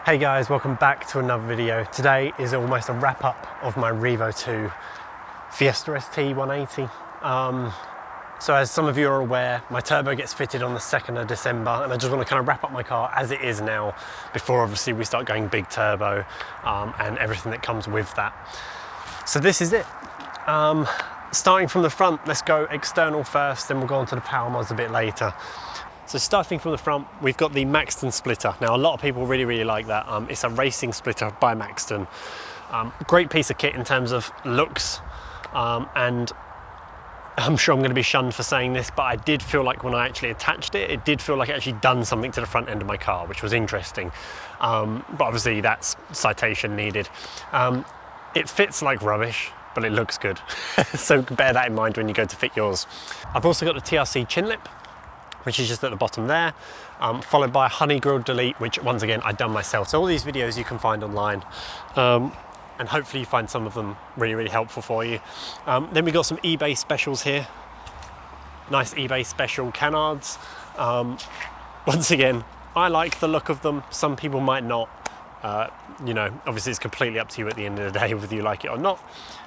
Hey guys, welcome back to another video. Today is almost a wrap up of my Revo 2 Fiesta ST 180. So as some of you are aware, my turbo gets fitted on the 2nd of December and I just want to kind of wrap up my car as it is now before obviously we start going big turbo and everything that comes with that. So this is it. Starting from the front, let's go external first, then we'll go on to the power mods a bit later. So starting from the front, we've got the Maxton splitter. Now a lot of people really like that. It's a racing splitter by Maxton. Great piece of kit in terms of looks, and I'm sure I'm going to be shunned for saying this, but I did feel like when I actually attached it, it did feel like it actually done something to the front end of my car, which was interesting. But obviously that's citation needed. It fits like rubbish, but it looks good. So bear that in mind when you go to fit yours. I've also got the TRC chin lip, which is just at the bottom there, followed by a honey grilled delete, which once again I've done myself. So all these videos you can find online, and hopefully you find some of them really helpful for you. Then we got some eBay specials here. Nice eBay special canards. Once again, I like the look of them. Some people might not. You know, obviously it's completely up to you at the end of the day whether you like it or not.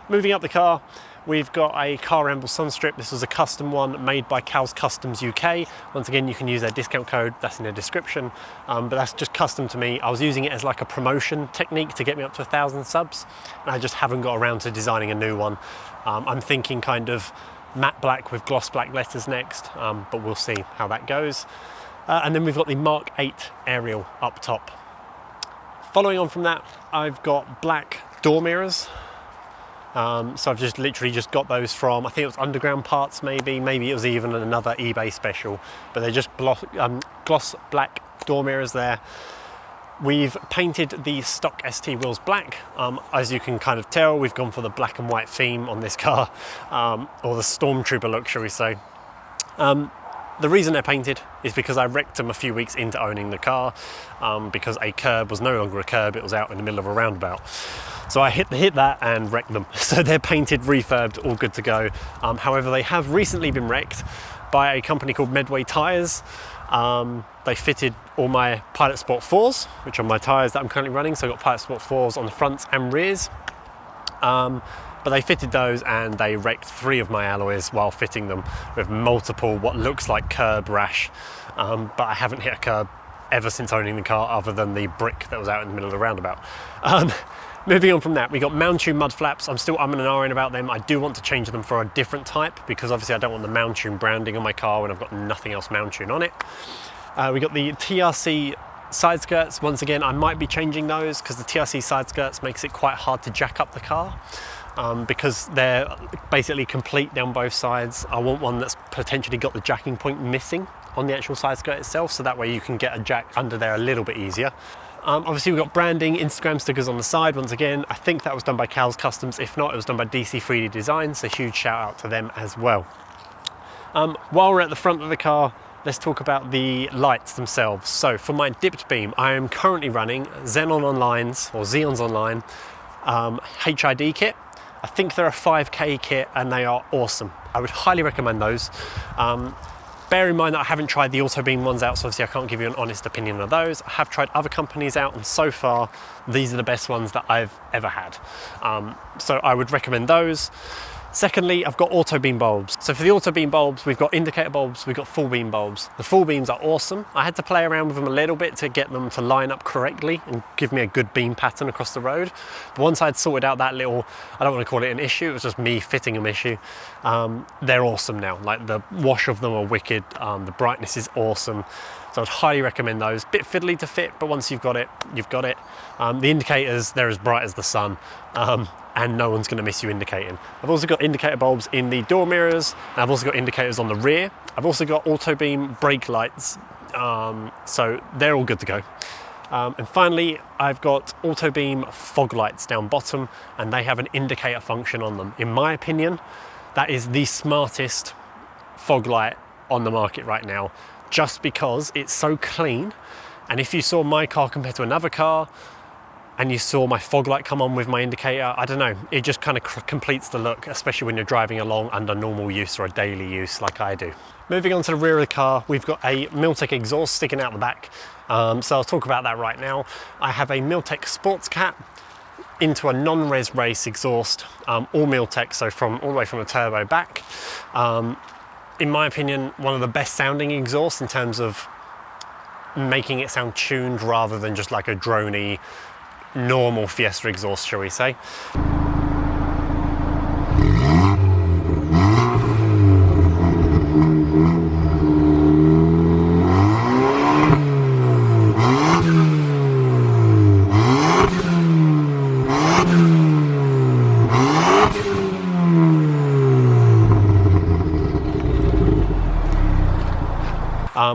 Moving up the car, we've got a Car Ramble sun strip. This was a custom one made by Cal's Customs UK. Once again, you can use their discount code, that's in the description, but that's just custom to me. I was using it as like a promotion technique to get me up to 1,000 subs, and I just haven't got around to designing a new one. I'm thinking kind of matte black with gloss black letters next, but we'll see how that goes. And then we've got the Mark 8 aerial up top. Following on from that, I've got black door mirrors. So I've just literally just got those from, I think it was Underground Parts maybe it was even another eBay special, but they're just gloss black door mirrors there. We've painted the stock ST wheels black. As you can kind of tell, we've gone for the black and white theme on this car, or the Stormtrooper look, shall we say. The reason they're painted is because I wrecked them a few weeks into owning the car, because a curb was no longer a curb, it was out in the middle of a roundabout. So I hit that and wrecked them. So they're painted, refurbed, all good to go. However, they have recently been wrecked by a company called Medway Tyres. They fitted all my Pilot Sport 4s, which are my tyres that I'm currently running. So I've got Pilot Sport 4s on the fronts and rears. But they fitted those and they wrecked 3 of my alloys while fitting them with multiple what looks like curb rash. But I haven't hit a curb ever since owning the car, other than the brick that was out in the middle of the roundabout. Moving on from that, we got Mountune mud flaps. I'm still umming and ahhing about them. I do want to change them for a different type, because obviously I don't want the Mountune branding on my car when I've got nothing else Mountune on it. We got the TRC side skirts. Once again, I might be changing those because the TRC side skirts makes it quite hard to jack up the car. Because they're basically complete down both sides. I want one that's potentially got the jacking point missing on the actual side skirt itself, so that way you can get a jack under there a little bit easier. Obviously we've got branding, Instagram stickers on the side. Once again, I think that was done by Cal's Customs. If not, it was done by DC 3D Design, so huge shout out to them as well. While we're at the front of the car, let's talk about the lights themselves. So for my dipped beam, I am currently running Xeon's Online HID kit. I think they're a 5K kit and they are awesome. I would highly recommend those. Bear in mind that I haven't tried the Auto Beam ones out, so obviously I can't give you an honest opinion of those. I have tried other companies out, and so far these are the best ones that I've ever had. So I would recommend those. Secondly, I've got auto beam bulbs. So for the auto beam bulbs, we've got indicator bulbs, we've got full beam bulbs. The full beams are awesome. I had to play around with them a little bit to get them to line up correctly and give me a good beam pattern across the road. But once I'd sorted out that little, I don't want to call it an issue, it was just me fitting them issue, they're awesome now. Like the wash of them are wicked, the brightness is awesome. So I'd highly recommend those. Bit fiddly to fit, but once you've got it, you've got it. The indicators, they're as bright as the sun. And no one's going to miss you indicating. I've also got indicator bulbs in the door mirrors, and I've also got indicators on the rear. I've also got auto beam brake lights, so they're all good to go. And finally, I've got auto beam fog lights down bottom, and they have an indicator function on them. In my opinion, that is the smartest fog light on the market right now, just because it's so clean. And if you saw my car compared to another car, and you saw my fog light come on with my indicator, I don't know, it just kind of completes the look, especially when you're driving along under normal use or a daily use like I do. Moving on to the rear of the car, we've got a Miltech exhaust sticking out the back. So I'll talk about that right now. I have a Miltech Sports Cat into a non-res race exhaust, all Miltech, so all the way from the turbo back. In my opinion, one of the best sounding exhausts in terms of making it sound tuned rather than just like a droney, normal Fiesta exhaust, shall we say.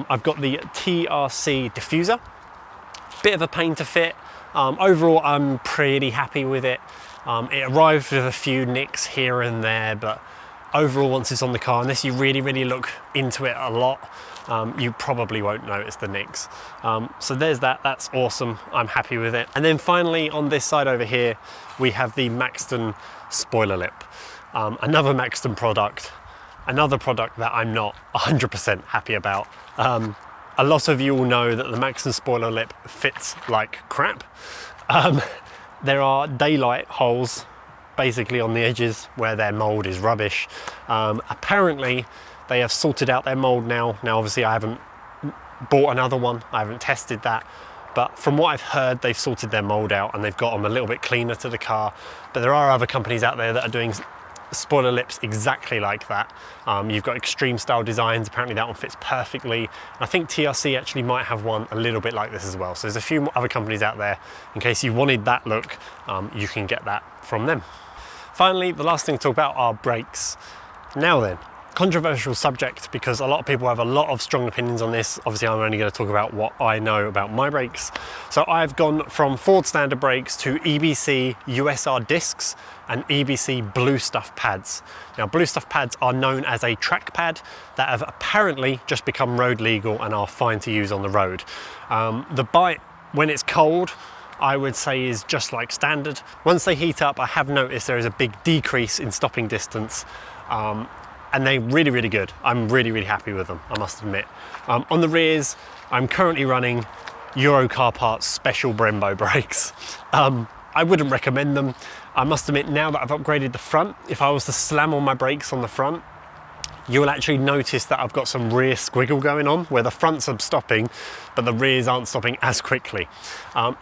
I've got the TRC diffuser, bit of a pain to fit. Overall, I'm pretty happy with it. It arrived with a few nicks here and there, but overall, once it's on the car, unless you really look into it a lot, you probably won't notice the nicks. So there's that, that's awesome, I'm happy with it. And then finally, on this side over here, we have the Maxton spoiler lip. Another Maxton product. Another product that I'm not 100% happy about. A lot of you will know that the Maxton spoiler lip fits like crap. There are daylight holes basically on the edges where their mold is rubbish. Apparently they have sorted out their mold now. Now obviously I haven't bought another one, I haven't tested that, but from what I've heard, they've sorted their mold out and they've got them a little bit cleaner to the car. But there are other companies out there that are doing spoiler lips exactly like that. You've got extreme style designs, apparently that one fits perfectly. I think TRC actually might have one a little bit like this as well. So there's a few other companies out there, in case you wanted that look, you can get that from them. Finally, the last thing to talk about are brakes. Now then, controversial subject because a lot of people have a lot of strong opinions on this. Obviously I'm only going to talk about what I know about my brakes. So I've gone from Ford standard brakes to EBC USR discs and EBC Blue Stuff pads. Now Blue Stuff pads are known as a track pad that have apparently just become road legal and are fine to use on the road. The bite when it's cold, I would say, is just like standard. Once they heat up, I have noticed there is a big decrease in stopping distance. And they're really good. I'm really happy with them, I must admit. On the rears, I'm currently running Euro Car Parts special Brembo brakes. I wouldn't recommend them. I must admit, now that I've upgraded the front, if I was to slam on my brakes on the front, you will actually notice that I've got some rear squiggle going on where the fronts are stopping, but the rears aren't stopping as quickly.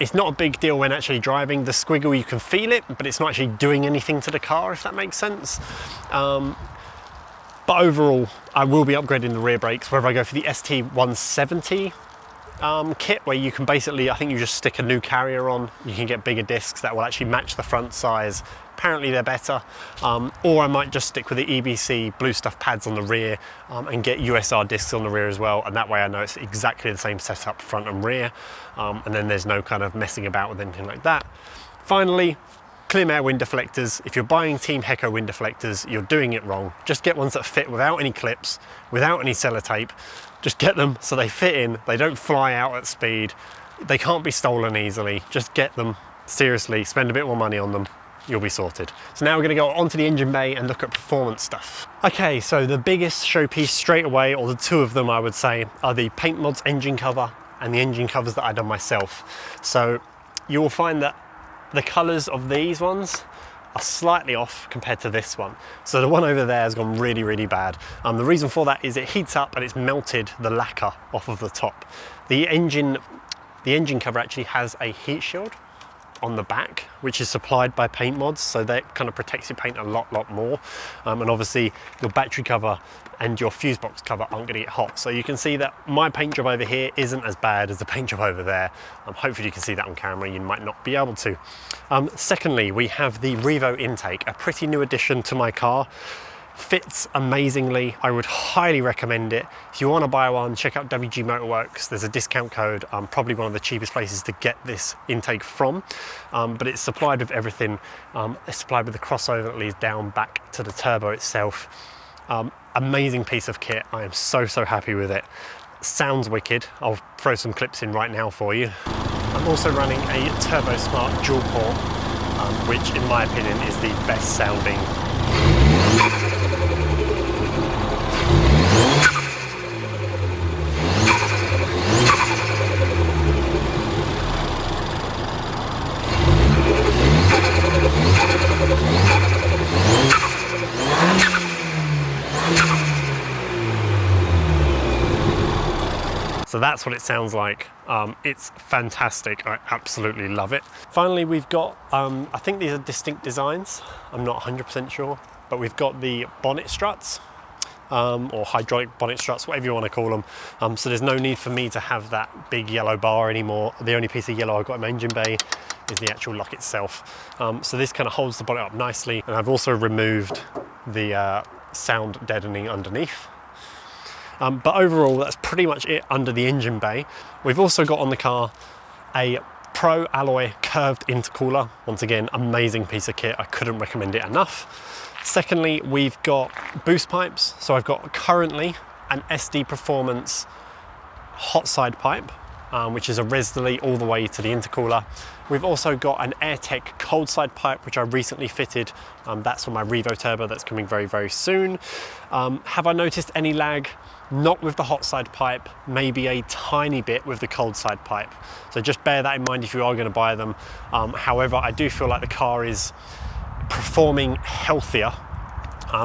It's not a big deal when actually driving. The squiggle, you can feel it, but it's not actually doing anything to the car, if that makes sense. But overall, I will be upgrading the rear brakes, whether I go for the ST170 kit, where you can basically, I think you just stick a new carrier on, you can get bigger discs that will actually match the front size. Apparently they're better. Or I might just stick with the EBC Blue Stuff pads on the rear and get USR discs on the rear as well. And that way I know it's exactly the same setup front and rear. And then there's no kind of messing about with anything like that. Finally, Clear Air wind deflectors. If you're buying Team Hecko wind deflectors, you're doing it wrong. Just get ones that fit without any clips, without any sellotape. Just get them so they fit in, they don't fly out at speed, they can't be stolen easily. Just get them, seriously, spend a bit more money on them, you'll be sorted. So now we're gonna go onto the engine bay and look at performance stuff. Okay, so the biggest showpiece straight away, or the two of them I would say, are the Paint Mods engine cover and the engine covers that I've done myself. So you will find that the colours of these ones are slightly off compared to this one. So the one over there has gone really bad. The reason for that is it heats up and it's melted the lacquer off of the top. The engine cover actually has a heat shield on the back, which is supplied by Paint Mods, so that kind of protects your paint a lot more. And obviously your battery cover and your fuse box cover aren't going to get hot. So you can see that my paint job over here isn't as bad as the paint job over there. Hopefully you can see that on camera, you might not be able to. Secondly, we have the Revo intake, a pretty new addition to my car. Fits amazingly. I would highly recommend it. If you want to buy one, check out WG Motorworks. There's a discount code, probably one of the cheapest places to get this intake from. But it's supplied with everything. It's supplied with the crossover that leads down back to the turbo itself. Amazing piece of kit. I am so happy with it. Sounds wicked. I'll throw some clips in right now for you. I'm also running a Turbo Smart dual port, which in my opinion is the best sounding. So that's what it sounds like. It's fantastic. I absolutely love it. Finally, we've got, I think these are distinct designs. I'm not 100% sure, but we've got the bonnet struts, or hydraulic bonnet struts, whatever you want to call them. So there's no need for me to have that big yellow bar anymore. The only piece of yellow I've got in my engine bay is the actual lock itself. So this kind of holds the bonnet up nicely. And I've also removed the sound deadening underneath. But overall, that's pretty much it under the engine bay. We've also got on the car a Pro Alloy curved intercooler. Once again, amazing piece of kit. I couldn't recommend it enough. Secondly, we've got boost pipes. So I've got currently an SD Performance hot side pipe, which is a res delete all the way to the intercooler. We've also got an AirTech cold side pipe, which I recently fitted. That's for my Revo turbo that's coming very, very soon. Have I noticed any lag? Not with the hot side pipe, maybe a tiny bit with the cold side pipe. So just bear that in mind if you are going to buy them. However, I do feel like the car is performing healthier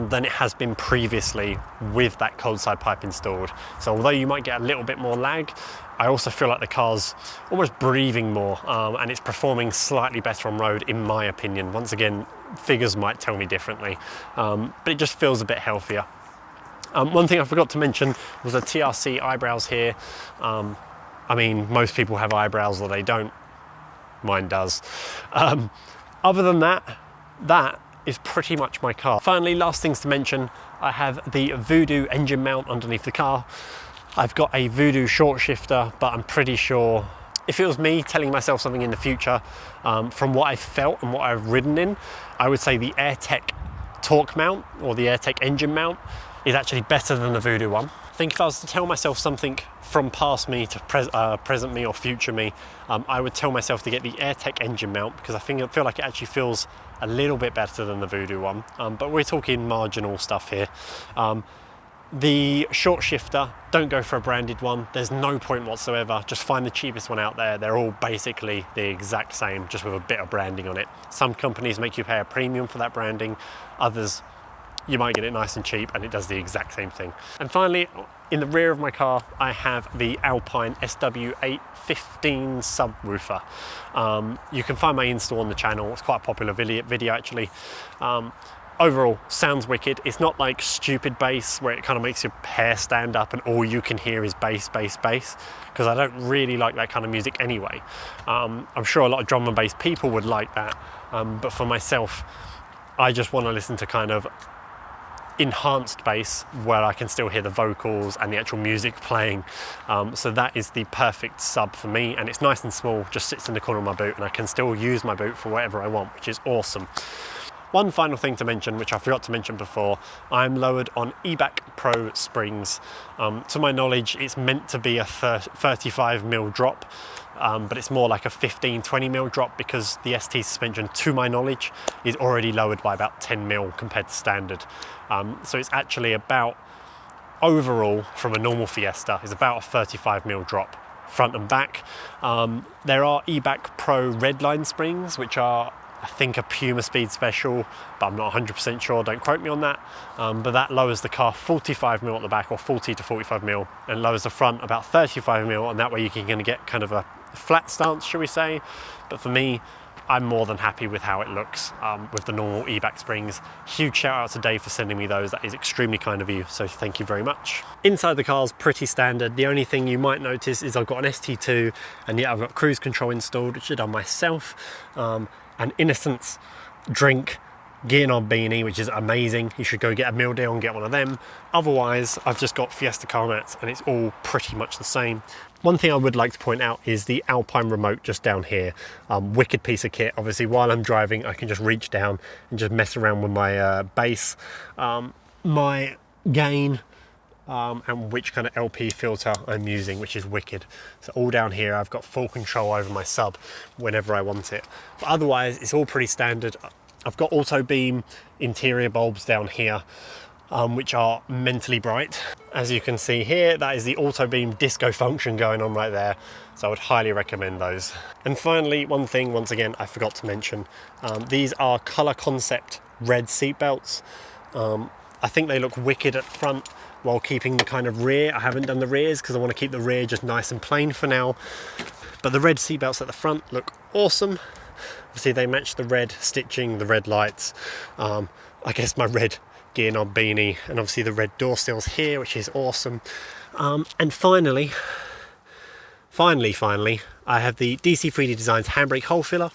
than it has been previously with that cold side pipe installed. So although you might get a little bit more lag, I also feel like the car's almost breathing more, and it's performing slightly better on road, in my opinion. Once again, figures might tell me differently, but it just feels a bit healthier. One thing I forgot to mention was the TRC eyebrows here. I mean, most people have eyebrows or they don't. Mine does. Other than that, that is pretty much my car. Finally, last things to mention, I have the Voodoo engine mount underneath the car. I've got a Voodoo short shifter, but I'm pretty sure if it was me telling myself something in the future, from what I've felt and what I've ridden in, I would say the AirTech torque mount or the AirTech engine mount is actually better than the Voodoo one. I think if I was to tell myself something from past me to present me or future me, I would tell myself to get the AirTech engine mount because I feel like it actually feels a little bit better than the Voodoo one, but we're talking marginal stuff here. The short shifter, don't go for a branded one. There's no point whatsoever. Just find the cheapest one out there. They're all basically the exact same, just with a bit of branding on it. Some companies make you pay a premium for that branding. Others, you might get it nice and cheap and it does the exact same thing. And finally, in the rear of my car, I have the Alpine SW815 subwoofer. You can find my install on the channel. It's quite a popular video actually. Overall, sounds wicked. It's not like stupid bass where it kind of makes your hair stand up and all you can hear is bass, bass, bass, because I don't really like that kind of music anyway. I'm sure a lot of drum and bass people would like that, but for myself, I just want to listen to kind of enhanced bass where I can still hear the vocals and the actual music playing. So that is the perfect sub for me, and it's nice and small, just sits in the corner of my boot and I can still use my boot for whatever I want, which is awesome. One final thing to mention, which I forgot to mention before, I'm lowered on EBAC Pro springs. To my knowledge, it's meant to be a 35mm drop, but it's more like a 15-20mm drop because the ST suspension, to my knowledge, is already lowered by about 10mm compared to standard. So it's actually about, overall, from a normal Fiesta, is about a 35mm drop, front and back. There are EBAC Pro Redline springs, which are, I think, a Puma Speed special, but I'm not 100% sure, don't quote me on that. But that lowers the car 45mm at the back, or 40 to 45mm, and lowers the front about 35mm, and that way you can get kind of a flat stance, shall we say. But for me, I'm more than happy with how it looks with the normal EBAC springs. Huge shout out to Dave for sending me those. That is extremely kind of you, so thank you very much. Inside the car's pretty standard. The only thing you might notice is I've got an ST2, and yet I've got cruise control installed, which I've done myself. An Innocence drink gear knob beanie, which is amazing. You should go get a meal deal and get one of them. Otherwise, I've just got Fiesta car mats and it's all pretty much the same. One thing I would like to point out is the Alpine remote just down here. Wicked piece of kit. Obviously, while I'm driving, I can just reach down and just mess around with my bass. My gain, and which kind of LP filter I'm using, which is wicked. So all down here I've got full control over my sub whenever I want it. But otherwise it's all pretty standard. I've got auto beam interior bulbs down here, which are mentally bright. As you can see here, that is the auto beam disco function going on right there. So I would highly recommend those. And finally, one thing, once again, I forgot to mention, these are Color Concept red seat belts. I think they look wicked at front while keeping the kind of rear. I haven't done the rears because I want to keep the rear just nice and plain for now. But the red seat belts at the front look awesome. Obviously they match the red stitching, the red lights, I guess my red gear knob beanie, and obviously the red door sills here, which is awesome. And finally, I have the DC 3D Designs handbrake hole filler,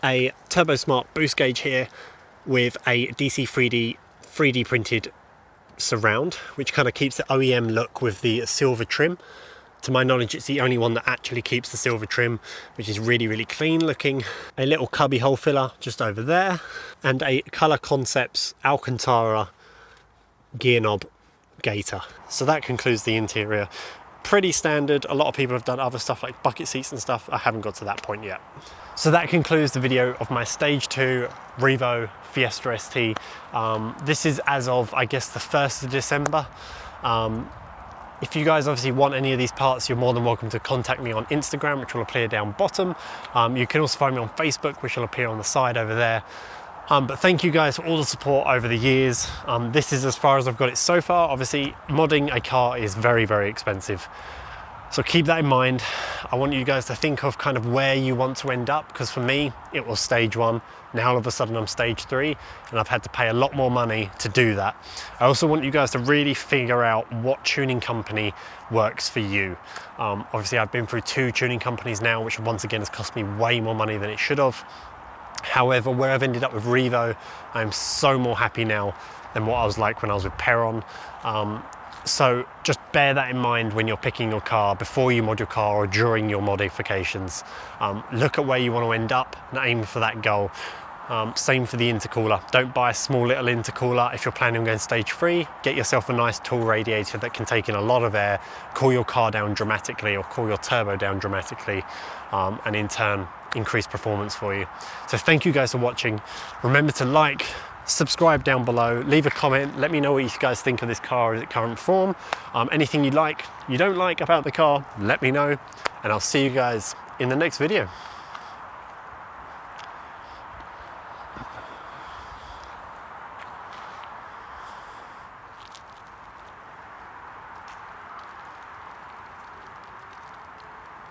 a Turbo Smart boost gauge here with a DC 3D printed surround, which kind of keeps the OEM look with the silver trim. To my knowledge, it's the only one that actually keeps the silver trim, which is really, really clean looking. A little cubby hole filler just over there, and a Color Concepts Alcantara gear knob gaiter. So that concludes the interior. Pretty standard. A lot of people have done other stuff like bucket seats and stuff. I haven't got to that point yet. So that concludes the video of my Stage 2 Revo Fiesta ST. This is as of, I guess, the 1st of December. If you guys obviously want any of these parts, you're more than welcome to contact me on Instagram, which will appear down bottom. You can also find me on Facebook, which will appear on the side over there. But thank you guys for all the support over the years. This is as far as I've got it so far. Obviously, modding a car is very, very expensive. So keep that in mind. I want you guys to think of kind of where you want to end up, because for me, it was stage 1. Now all of a sudden I'm stage 3, and I've had to pay a lot more money to do that. I also want you guys to really figure out what tuning company works for you. Obviously I've been through 2 tuning companies now, which once again has cost me way more money than it should have. However, where I've ended up with Revo, I'm so more happy now than what I was like when I was with Perron. So just bear that in mind when you're picking your car, before you mod your car or during your modifications. Look at where you want to end up and aim for that goal. Same for the intercooler. Don't buy a small little intercooler. If you're planning on going stage 3, get yourself a nice tall radiator that can take in a lot of air, cool your car down dramatically or cool your turbo down dramatically, and in turn increase performance for you. So thank you guys for watching. Remember to like, subscribe down below, leave a comment, let me know what you guys think of this car in its current form. Anything you like, you don't like about the car, let me know, and I'll see you guys in the next video.